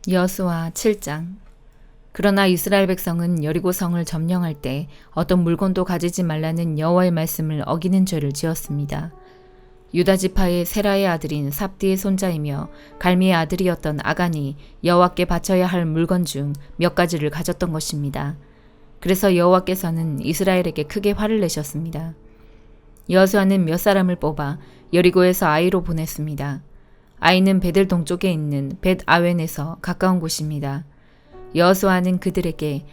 여호수아 7장. 그러나 이스라엘 백성은 여리고 성을 점령할 때 어떤 물건도 가지지 말라는 여호와의 말씀을 어기는 죄를 지었습니다. 유다 지파의 세라의 아들인 삽디의 손자이며 갈미의 아들이었던 아간이 여호와께 바쳐야 할 물건 중 몇 가지를 가졌던 것입니다. 그래서 여호와께서는 이스라엘에게 크게 화를 내셨습니다. 여호수아는 몇 사람을 뽑아 여리고에서 아이로 보냈습니다. 아이는 베델 동쪽에 있는 벳 아웬에서 가까운 곳입니다. 여호수아는 그들에게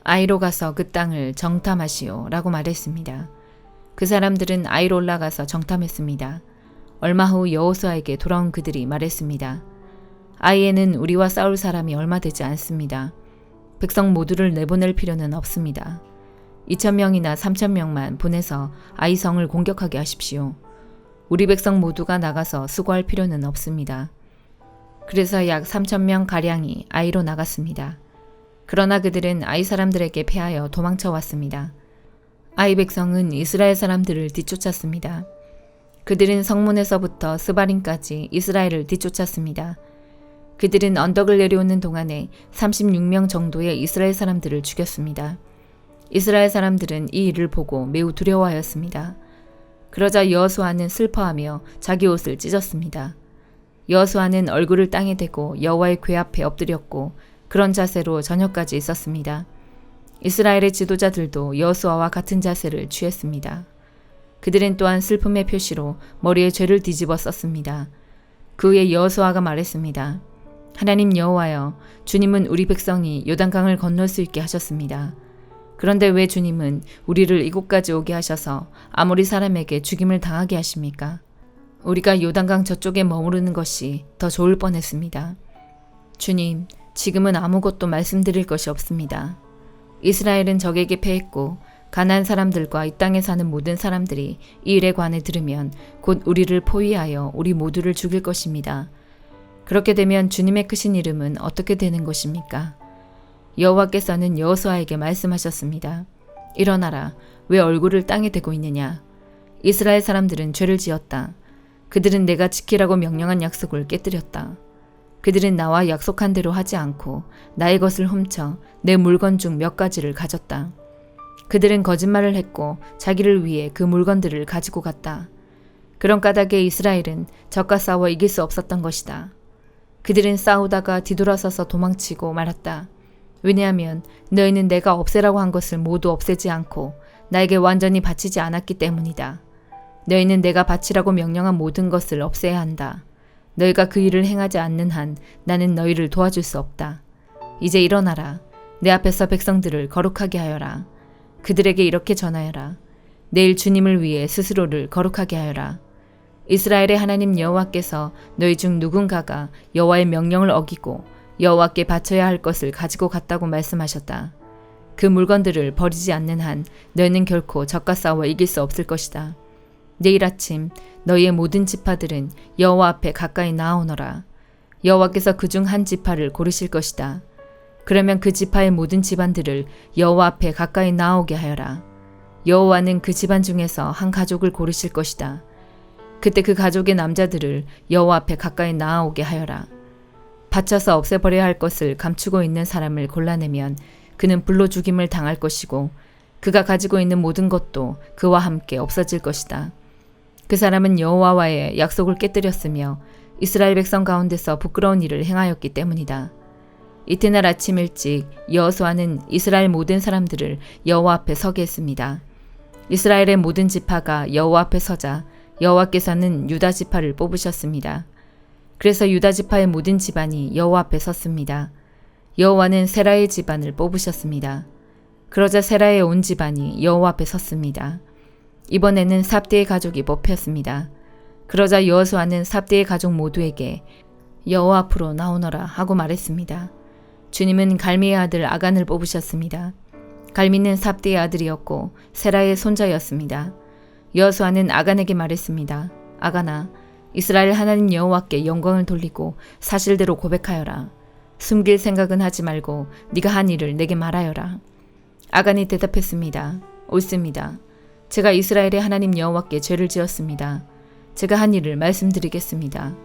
아이로 가서 그 땅을 정탐하시오 라고 말했습니다. 그 사람들은 아이로 올라가서 정탐했습니다. 얼마 후 여호수아에게 돌아온 그들이 말했습니다. 아이에는 우리와 싸울 사람이 얼마 되지 않습니다. 백성 모두를 내보낼 필요는 없습니다. 2,000명이나 3,000명만 보내서 아이 성을 공격하게 하십시오. 우리 백성 모두가 나가서 수고할 필요는 없습니다. 그래서 약 3,000명 가량이 아이로 나갔습니다. 그러나 그들은 아이 사람들에게 패하여 도망쳐 왔습니다. 아이 백성은 이스라엘 사람들을 뒤쫓았습니다. 그들은 성문에서부터 스바림까지 이스라엘을 뒤쫓았습니다. 그들은 언덕을 내려오는 동안에 36명 정도의 이스라엘 사람들을 죽였습니다. 이스라엘 사람들은 이 일을 보고 매우 두려워하였습니다. 그러자 여호수아는 슬퍼하며 자기 옷을 찢었습니다. 여호수아는 얼굴을 땅에 대고 여호와의 궤 앞에 엎드렸고 그런 자세로 저녁까지 있었습니다. 이스라엘의 지도자들도 여호수아와 같은 자세를 취했습니다. 그들은 또한 슬픔의 표시로 머리에 죄를 뒤집어 썼습니다. 그 후에 여호수아가 말했습니다. 하나님 여호와여, 주님은 우리 백성이 요단강을 건널 수 있게 하셨습니다. 그런데 왜 주님은 우리를 이곳까지 오게 하셔서 아모리 사람에게 죽임을 당하게 하십니까? 우리가 요단강 저쪽에 머무르는 것이 더 좋을 뻔했습니다. 주님, 지금은 아무것도 말씀드릴 것이 없습니다. 이스라엘은 적에게 패했고 가나안 사람들과 이 땅에 사는 모든 사람들이 이 일에 관해 들으면 곧 우리를 포위하여 우리 모두를 죽일 것입니다. 그렇게 되면 주님의 크신 이름은 어떻게 되는 것입니까? 여호와께서는 여호수아에게 말씀하셨습니다. 일어나라. 왜 얼굴을 땅에 대고 있느냐? 이스라엘 사람들은 죄를 지었다. 그들은 내가 지키라고 명령한 약속을 깨뜨렸다. 그들은 나와 약속한 대로 하지 않고 나의 것을 훔쳐 내 물건 중 몇 가지를 가졌다. 그들은 거짓말을 했고 자기를 위해 그 물건들을 가지고 갔다. 그런 까닭에 이스라엘은 적과 싸워 이길 수 없었던 것이다. 그들은 싸우다가 뒤돌아서서 도망치고 말았다. 왜냐하면 너희는 내가 없애라고 한 것을 모두 없애지 않고 나에게 완전히 바치지 않았기 때문이다. 너희는 내가 바치라고 명령한 모든 것을 없애야 한다. 너희가 그 일을 행하지 않는 한 나는 너희를 도와줄 수 없다. 이제 일어나라. 내 앞에서 백성들을 거룩하게 하여라. 그들에게 이렇게 전하여라. 내일 주님을 위해 스스로를 거룩하게 하여라. 이스라엘의 하나님 여호와께서 너희 중 누군가가 여호와의 명령을 어기고 여호와께 바쳐야 할 것을 가지고 갔다고 말씀하셨다. 그 물건들을 버리지 않는 한 너희는 결코 적과 싸워 이길 수 없을 것이다. 내일 아침 너희의 모든 지파들은 여호와 앞에 가까이 나아오너라. 여호와께서 그중 한 지파를 고르실 것이다. 그러면 그 지파의 모든 집안들을 여호와 앞에 가까이 나아오게 하여라. 여호와는 그 집안 중에서 한 가족을 고르실 것이다. 그때 그 가족의 남자들을 여호와 앞에 가까이 나아오게 하여라. 바쳐서 없애버려야 할 것을 감추고 있는 사람을 골라내면 그는 불로 죽임을 당할 것이고 그가 가지고 있는 모든 것도 그와 함께 없어질 것이다. 그 사람은 여호와와의 약속을 깨뜨렸으며 이스라엘 백성 가운데서 부끄러운 일을 행하였기 때문이다. 이튿날 아침 일찍 여호수아는 이스라엘 모든 사람들을 여호와 앞에 서게 했습니다. 이스라엘의 모든 지파가 여호와 앞에 서자 여호와께서는 유다 지파를 뽑으셨습니다. 그래서 유다 지파의 모든 집안이 여호와 앞에 섰습니다. 여호와는 세라의 집안을 뽑으셨습니다. 그러자 세라의 온 집안이 여호와 앞에 섰습니다. 이번에는 삽디의 가족이 뽑혔습니다. 그러자 여호수아는 삽디의 가족 모두에게 여호와 앞으로 나오너라 하고 말했습니다. 주님은 갈미의 아들 아간을 뽑으셨습니다. 갈미는 삽디의 아들이었고 세라의 손자였습니다. 여호수아는 아간에게 말했습니다. 아간아, 이스라엘 하나님 여호와께 영광을 돌리고 사실대로 고백하여라. 숨길 생각은 하지 말고 네가 한 일을 내게 말하여라. 아간이 대답했습니다. 옳습니다. 제가 이스라엘의 하나님 여호와께 죄를 지었습니다. 제가 한 일을 말씀드리겠습니다.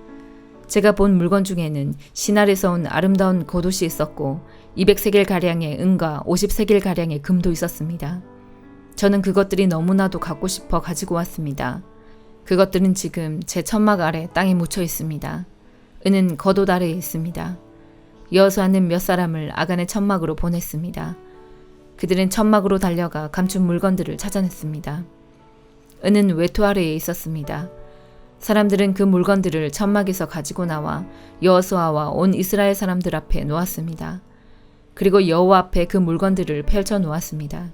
제가 본 물건 중에는 신할에서 온 아름다운 겉옷이 있었고 200세겔가량의 은과 50세겔가량의 금도 있었습니다. 저는 그것들이 너무나도 갖고 싶어 가지고 왔습니다. 그것들은 지금 제 천막 아래 땅에 묻혀 있습니다. 은은 겉옷 아래에 있습니다. 여호수아는 몇 사람을 아간의 천막으로 보냈습니다. 그들은 천막으로 달려가 감춘 물건들을 찾아냈습니다. 은은 외투 아래에 있었습니다. 사람들은 그 물건들을 천막에서 가지고 나와 여호수아와 온 이스라엘 사람들 앞에 놓았습니다. 그리고 여호와 앞에 그 물건들을 펼쳐 놓았습니다.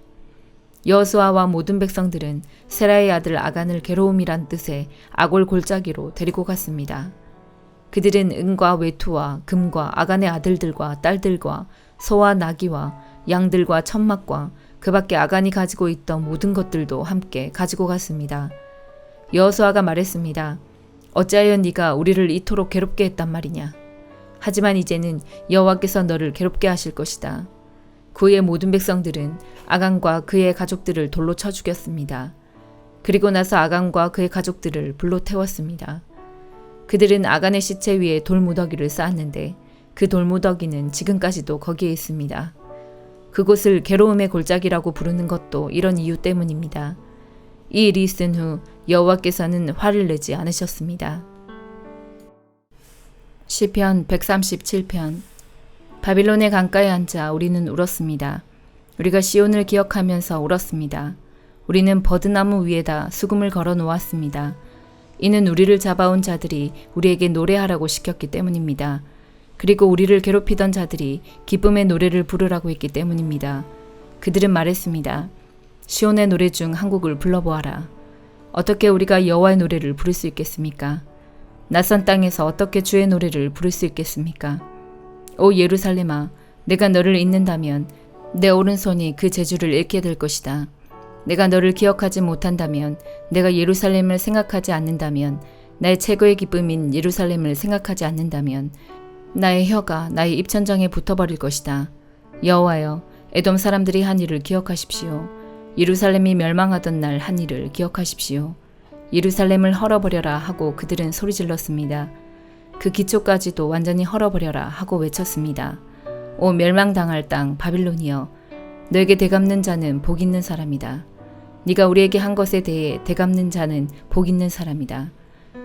여호수아와 모든 백성들은 세라의 아들 아간을 괴로움이란 뜻의 아골 골짜기로 데리고 갔습니다. 그들은 은과 외투와 금과 아간의 아들들과 딸들과 소와 나귀와 양들과 천막과 그 밖에 아간이 가지고 있던 모든 것들도 함께 가지고 갔습니다. 여호수아가 말했습니다. 어찌하여 네가 우리를 이토록 괴롭게 했단 말이냐. 하지만 이제는 여호와께서 너를 괴롭게 하실 것이다. 그의 모든 백성들은 아간과 그의 가족들을 돌로 쳐 죽였습니다. 그리고 나서 아간과 그의 가족들을 불로 태웠습니다. 그들은 아간의 시체 위에 돌무더기를 쌓았는데 그 돌무더기는 지금까지도 거기에 있습니다. 그곳을 괴로움의 골짜기라고 부르는 것도 이런 이유 때문입니다. 이 일이 있은 후 여호와께서는 화를 내지 않으셨습니다. 시편 137편. 바빌론의 강가에 앉아 우리는 울었습니다. 우리가 시온을 기억하면서 울었습니다. 우리는 버드나무 위에다 수금을 걸어 놓았습니다. 이는 우리를 잡아온 자들이 우리에게 노래하라고 시켰기 때문입니다. 그리고 우리를 괴롭히던 자들이 기쁨의 노래를 부르라고 했기 때문입니다. 그들은 말했습니다. 시온의 노래 중 한 곡을 불러보아라. 어떻게 우리가 여호와의 노래를 부를 수 있겠습니까? 낯선 땅에서 어떻게 주의 노래를 부를 수 있겠습니까? 오 예루살렘아, 내가 너를 잊는다면 내 오른손이 그 재주를 잃게 될 것이다. 내가 너를 기억하지 못한다면, 내가 예루살렘을 생각하지 않는다면, 나의 최고의 기쁨인 예루살렘을 생각하지 않는다면 나의 혀가 나의 입천장에 붙어버릴 것이다. 여호와여, 에돔 사람들이 한 일을 기억하십시오. 예루살렘이 멸망하던 날 한 일을 기억하십시오. 예루살렘을 헐어버려라 하고 그들은 소리질렀습니다. 그 기초까지도 완전히 헐어버려라 하고 외쳤습니다. 오 멸망당할 땅 바빌론이여, 너에게 대갚는 자는 복 있는 사람이다. 네가 우리에게 한 것에 대해 대갚는 자는 복 있는 사람이다.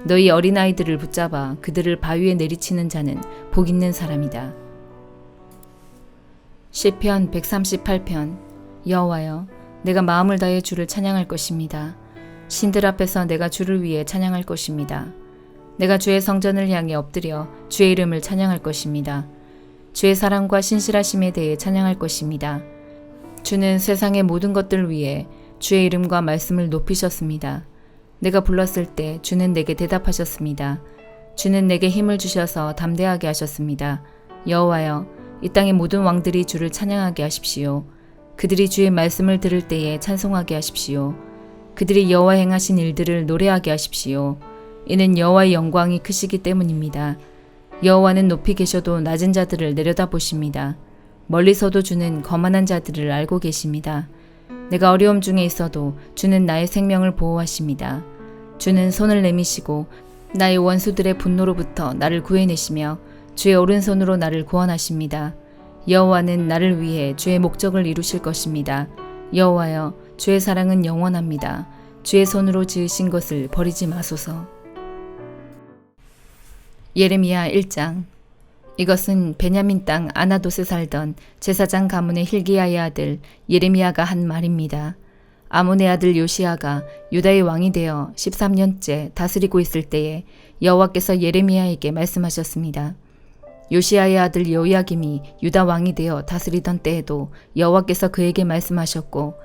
너희 어린아이들을 붙잡아 그들을 바위에 내리치는 자는 복 있는 사람이다. 시편 138편. 여호와여, 내가 마음을 다해 주를 찬양할 것입니다. 신들 앞에서 내가 주를 위해 찬양할 것입니다. 내가 주의 성전을 향해 엎드려 주의 이름을 찬양할 것입니다. 주의 사랑과 신실하심에 대해 찬양할 것입니다. 주는 세상의 모든 것들 위해 주의 이름과 말씀을 높이셨습니다. 내가 불렀을 때 주는 내게 대답하셨습니다. 주는 내게 힘을 주셔서 담대하게 하셨습니다. 여호와여, 이 땅의 모든 왕들이 주를 찬양하게 하십시오. 그들이 주의 말씀을 들을 때에 찬송하게 하십시오. 그들이 여호와 행하신 일들을 노래하게 하십시오. 이는 여호와의 영광이 크시기 때문입니다. 여호와는 높이 계셔도 낮은 자들을 내려다보십니다. 멀리서도 주는 거만한 자들을 알고 계십니다. 내가 어려움 중에 있어도 주는 나의 생명을 보호하십니다. 주는 손을 내미시고 나의 원수들의 분노로부터 나를 구해내시며 주의 오른손으로 나를 구원하십니다. 여호와는 나를 위해 주의 목적을 이루실 것입니다. 여호와여, 주의 사랑은 영원합니다. 주의 손으로 지으신 것을 버리지 마소서. 예레미야 1장. 이것은 베냐민 땅 아나돗에 살던 제사장 가문의 힐기야의 아들 예레미야가 한 말입니다. 아몬의 아들 요시야가 유다의 왕이 되어 13년째 다스리고 있을 때에 여호와께서 예레미야에게 말씀하셨습니다. 요시야의 아들 여호야김이 유다 왕이 되어 다스리던 때에도 여호와께서 그에게 말씀하셨고,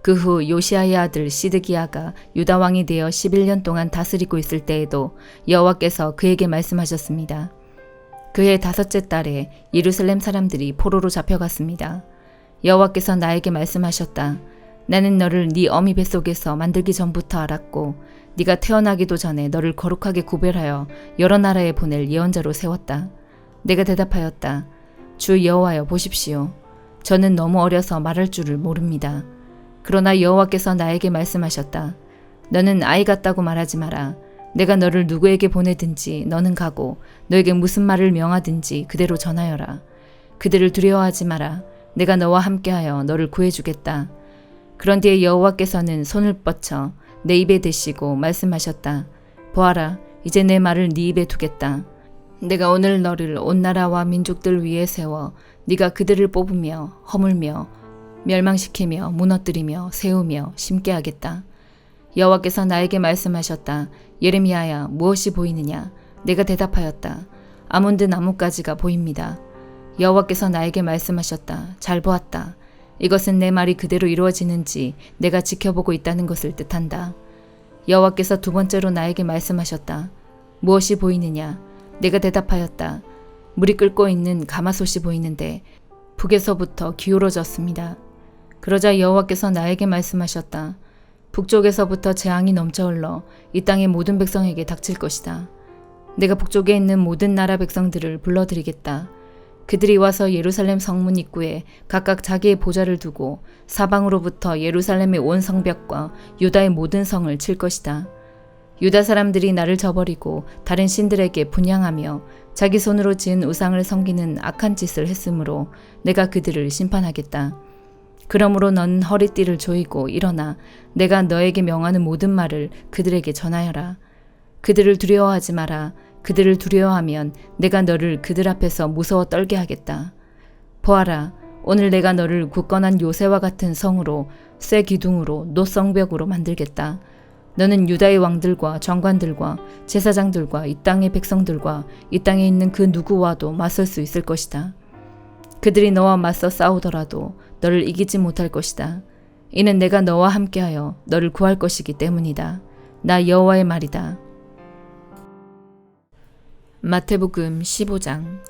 그 후 요시야의 아들 시드기야가 유다 왕이 되어 11년 동안 다스리고 있을 때에도 여호와께서 그에게 말씀하셨습니다. 그해 5째 달에 예루살렘 사람들이 포로로 잡혀갔습니다. 여호와께서 나에게 말씀하셨다. 나는 너를 네 어미 뱃속에서 만들기 전부터 알았고 네가 태어나기도 전에 너를 거룩하게 구별하여 여러 나라에 보낼 예언자로 세웠다. 내가 대답하였다. 주 여호와여, 보십시오. 저는 너무 어려서 말할 줄을 모릅니다. 그러나 여호와께서 나에게 말씀하셨다. 너는 아이 같다고 말하지 마라. 내가 너를 누구에게 보내든지 너는 가고 너에게 무슨 말을 명하든지 그대로 전하여라. 그들을 두려워하지 마라. 내가 너와 함께하여 너를 구해주겠다. 그런 뒤에 여호와께서는 손을 뻗쳐 내 입에 대시고 말씀하셨다. 보아라, 이제 내 말을 네 입에 두겠다. 내가 오늘 너를 온 나라와 민족들 위에 세워 네가 그들을 뽑으며 허물며 멸망시키며 무너뜨리며 세우며 심게 하겠다. 여호와께서 나에게 말씀하셨다. 예레미야야, 무엇이 보이느냐? 내가 대답하였다. 아몬드 나뭇가지가 보입니다. 여호와께서 나에게 말씀하셨다. 잘 보았다. 이것은 내 말이 그대로 이루어지는지 내가 지켜보고 있다는 것을 뜻한다. 여호와께서 두 번째로 나에게 말씀하셨다. 무엇이 보이느냐? 내가 대답하였다. 물이 끓고 있는 가마솥이 보이는데 북에서부터 기울어졌습니다. 그러자 여호와께서 나에게 말씀하셨다. 북쪽에서부터 재앙이 넘쳐 흘러 이 땅의 모든 백성에게 닥칠 것이다. 내가 북쪽에 있는 모든 나라 백성들을 불러들이겠다. 그들이 와서 예루살렘 성문 입구에 각각 자기의 보좌를 두고 사방으로부터 예루살렘의 온 성벽과 유다의 모든 성을 칠 것이다. 유다 사람들이 나를 저버리고 다른 신들에게 분향하며 자기 손으로 지은 우상을 섬기는 악한 짓을 했으므로 내가 그들을 심판하겠다. 그러므로 너는 허리띠를 조이고 일어나 내가 너에게 명하는 모든 말을 그들에게 전하여라. 그들을 두려워하지 마라. 그들을 두려워하면 내가 너를 그들 앞에서 무서워 떨게 하겠다. 보아라, 오늘 내가 너를 굳건한 요새와 같은 성으로 쇠 기둥으로 노성벽으로 만들겠다. 너는 유다의 왕들과 장관들과 제사장들과 이 땅의 백성들과 이 땅에 있는 그 누구와도 맞설 수 있을 것이다. 그들이 너와 맞서 싸우더라도 너를 이기지 못할 것이다. 이는 내가 너와 함께하여 너를 구할 것이기 때문이다. 나 여호와의 말이다. 마태복음 15장.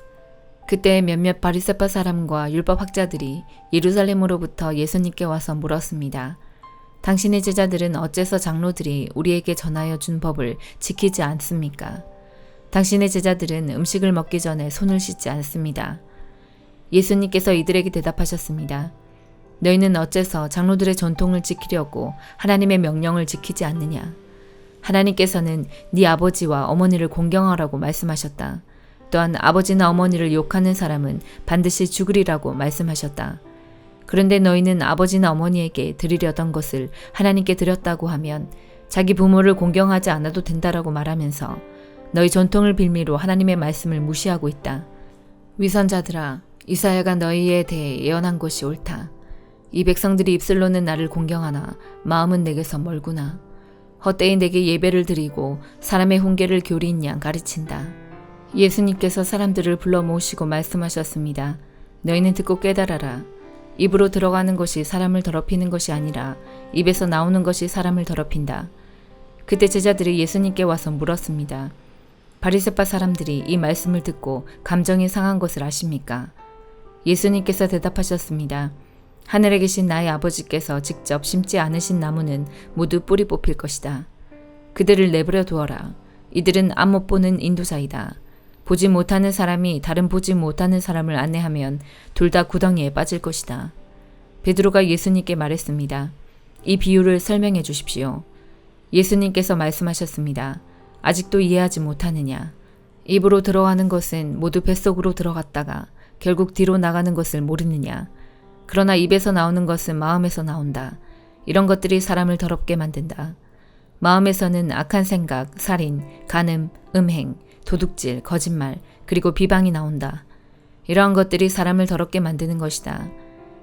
그때 몇몇 바리새파 사람과 율법 학자들이 예루살렘으로부터 예수님께 와서 물었습니다. 당신의 제자들은 어째서 장로들이 우리에게 전하여 준 법을 지키지 않습니까? 당신의 제자들은 음식을 먹기 전에 손을 씻지 않습니다. 예수님께서 이들에게 대답하셨습니다. 너희는 어째서 장로들의 전통을 지키려고 하나님의 명령을 지키지 않느냐? 하나님께서는 네 아버지와 어머니를 공경하라고 말씀하셨다. 또한 아버지나 어머니를 욕하는 사람은 반드시 죽으리라고 말씀하셨다. 그런데 너희는 아버지나 어머니에게 드리려던 것을 하나님께 드렸다고 하면 자기 부모를 공경하지 않아도 된다라고 말하면서 너희 전통을 빌미로 하나님의 말씀을 무시하고 있다. 위선자들아, 이사야가 너희에 대해 예언한 것이 옳다. 이 백성들이 입술로는 나를 공경하나 마음은 내게서 멀구나. 헛되이 내게 예배를 드리고 사람의 훈계를 교리인 양 가르친다. 예수님께서 사람들을 불러 모으시고 말씀하셨습니다. 너희는 듣고 깨달아라. 입으로 들어가는 것이 사람을 더럽히는 것이 아니라 입에서 나오는 것이 사람을 더럽힌다. 그때 제자들이 예수님께 와서 물었습니다. 바리새파 사람들이 이 말씀을 듣고 감정이 상한 것을 아십니까? 예수님께서 대답하셨습니다. 하늘에 계신 나의 아버지께서 직접 심지 않으신 나무는 모두 뿌리 뽑힐 것이다. 그들을 내버려 두어라. 이들은 앞 못 보는 인도자이다. 보지 못하는 사람이 다른 보지 못하는 사람을 안내하면 둘 다 구덩이에 빠질 것이다. 베드로가 예수님께 말했습니다. 이 비유를 설명해 주십시오. 예수님께서 말씀하셨습니다. 아직도 이해하지 못하느냐? 입으로 들어가는 것은 모두 뱃속으로 들어갔다가 결국 뒤로 나가는 것을 모르느냐? 그러나 입에서 나오는 것은 마음에서 나온다. 이런 것들이 사람을 더럽게 만든다. 마음에서는 악한 생각, 살인, 간음, 음행, 도둑질, 거짓말, 그리고 비방이 나온다. 이러한 것들이 사람을 더럽게 만드는 것이다.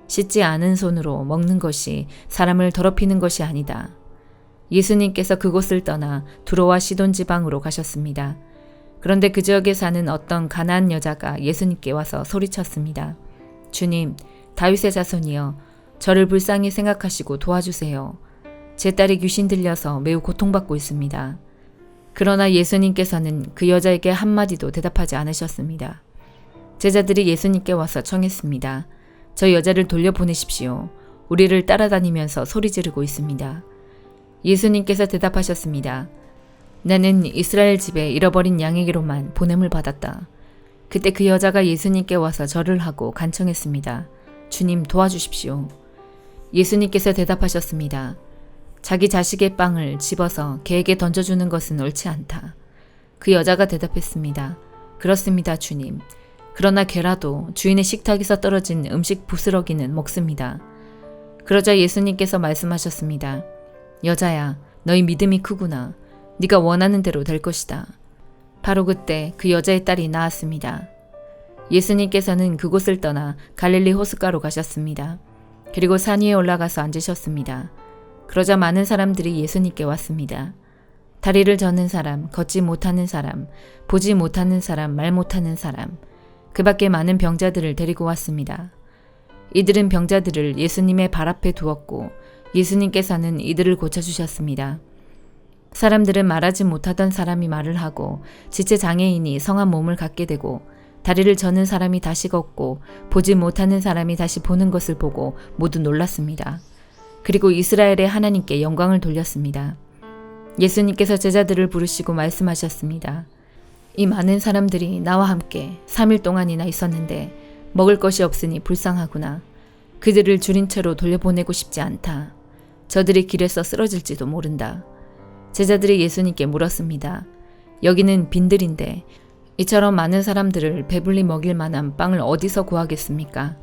씻지 않은 손으로 먹는 것이 사람을 더럽히는 것이 아니다. 예수님께서 그곳을 떠나 두로와 시돈 지방으로 가셨습니다. 그런데 그 지역에 사는 어떤 가나안 여자가 예수님께 와서 소리쳤습니다. 주님, 다윗의 자손이여, 저를 불쌍히 생각하시고 도와주세요. 제 딸이 귀신 들려서 매우 고통받고 있습니다. 그러나 예수님께서는 그 여자에게 한마디도 대답하지 않으셨습니다. 제자들이 예수님께 와서 청했습니다. 저 여자를 돌려보내십시오. 우리를 따라다니면서 소리 지르고 있습니다. 예수님께서 대답하셨습니다. 나는 이스라엘 집에 잃어버린 양에게로만 보냄을 받았다. 그때 그 여자가 예수님께 와서 절을 하고 간청했습니다. 주님, 도와주십시오. 예수님께서 대답하셨습니다. 자기 자식의 빵을 집어서 개에게 던져주는 것은 옳지 않다. 그 여자가 대답했습니다. 그렇습니다, 주님. 그러나 개라도 주인의 식탁에서 떨어진 음식 부스러기는 먹습니다. 그러자 예수님께서 말씀하셨습니다. 여자야, 너희 믿음이 크구나. 네가 원하는 대로 될 것이다. 바로 그때 그 여자의 딸이 나았습니다. 예수님께서는 그곳을 떠나 갈릴리 호숫가로 가셨습니다. 그리고 산 위에 올라가서 앉으셨습니다. 그러자 많은 사람들이 예수님께 왔습니다. 다리를 저는 사람, 걷지 못하는 사람, 보지 못하는 사람, 말 못하는 사람, 그 밖에 많은 병자들을 데리고 왔습니다. 이들은 병자들을 예수님의 발 앞에 두었고 예수님께서는 이들을 고쳐주셨습니다. 사람들은 말하지 못하던 사람이 말을 하고 지체 장애인이 성한 몸을 갖게 되고 다리를 저는 사람이 다시 걷고 보지 못하는 사람이 다시 보는 것을 보고 모두 놀랐습니다. 그리고 이스라엘의 하나님께 영광을 돌렸습니다. 예수님께서 제자들을 부르시고 말씀하셨습니다. 이 많은 사람들이 나와 함께 3일 동안이나 있었는데 먹을 것이 없으니 불쌍하구나. 그들을 줄인 채로 돌려보내고 싶지 않다. 저들이 길에서 쓰러질지도 모른다. 제자들이 예수님께 물었습니다. 여기는 빈들인데 이처럼 많은 사람들을 배불리 먹일 만한 빵을 어디서 구하겠습니까?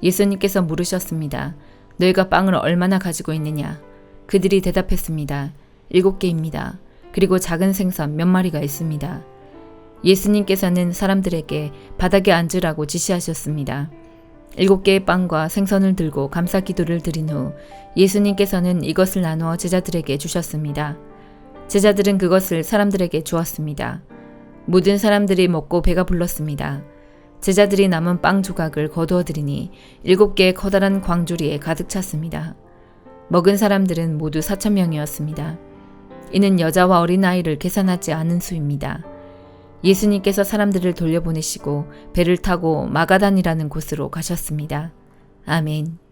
예수님께서 물으셨습니다. 너희가 빵을 얼마나 가지고 있느냐? 그들이 대답했습니다. 7개입니다. 그리고 작은 생선 몇 마리가 있습니다. 예수님께서는 사람들에게 바닥에 앉으라고 지시하셨습니다. 7개의 빵과 생선을 들고 감사 기도를 드린 후 예수님께서는 이것을 나누어 제자들에게 주셨습니다. 제자들은 그것을 사람들에게 주었습니다. 모든 사람들이 먹고 배가 불렀습니다. 제자들이 남은 빵 조각을 거두어 드리니 7개의 커다란 광주리에 가득 찼습니다. 먹은 사람들은 모두 4,000명이었습니다. 이는 여자와 어린아이를 계산하지 않은 수입니다. 예수님께서 사람들을 돌려보내시고 배를 타고 마가단이라는 곳으로 가셨습니다. 아멘.